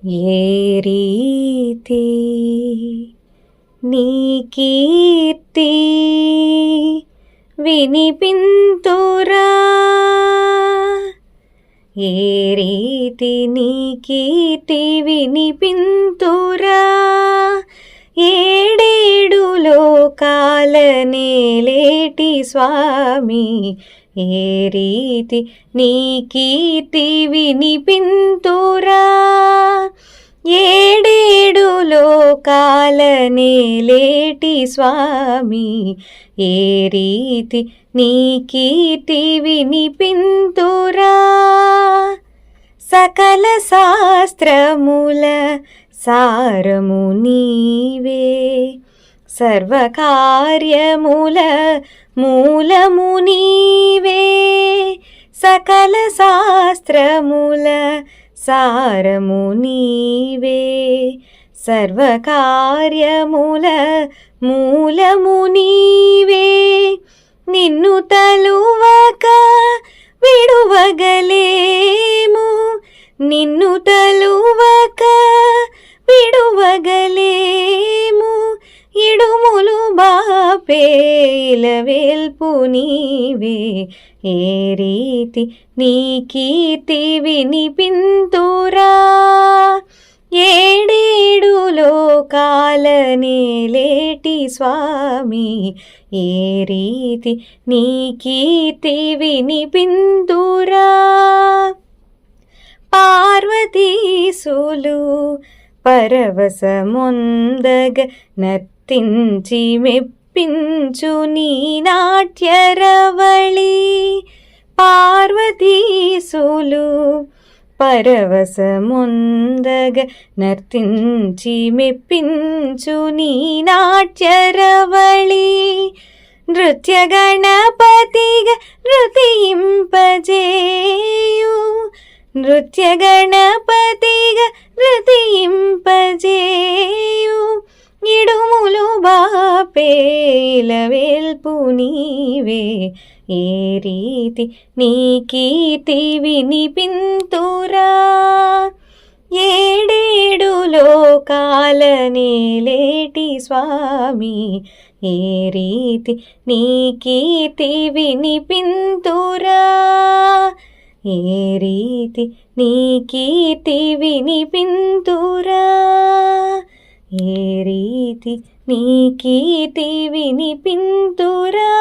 ఏ రీతి నీ కీర్తి వినిపింతురా, ఏ రీతి నీ కీర్తి వినిపింతురా, ఏడేడు లోకాల నేలేటి స్వామి, ఏ రీతి నీ కీర్తి వినిపింతురా, ఏడేడు లోకాల నేలేటి స్వామి, ఏ రీతి నీ కీర్తి వినిపింతురా, సకల శాస్త్రముల సారము నీవే, సర్వకార్యముల మూలము నీవే, సకల శాస్త్రముల సారము నీవే, సర్వకార్యముల మూలము నీవే, నిన్ను తలువక విడువగలేము, నిన్ను తలువక విడువగలేము, ఇడుములు బాపేల వేల్పు నీవే, ఏ రీతి నీ కీర్తి వినిపింతురా, ఏడేడు లోకాల నేలేటి స్వామి, ఏ రీతి నీ కీర్తి వినిపింతురా, పార్వతీసులు పరవశమొందగ నర్తించి మెప్పించు నీ నాట్యరవళి, పార్వతీసులు పరవశమొందగ నర్తించి మెప్పించు నీ నాట్యరవళి, నృత్య గణపతిగా నృతింపజేయు, నృత్య గణపతిగా నృతింపజేయు, ఇడుములు బాపేల వేల్పు నీవే, ఏ రీతి నీ కీర్తి వినిపింతురా, ఏడేడు లోకాల నేలేటి స్వామి, ఏ రీతి నీ కీర్తి వినిపింతురా, ఏ రీతి నీ కీర్తి వినిపింతురా, ఏ రీతి నీ కీర్తి వినిపింతురా.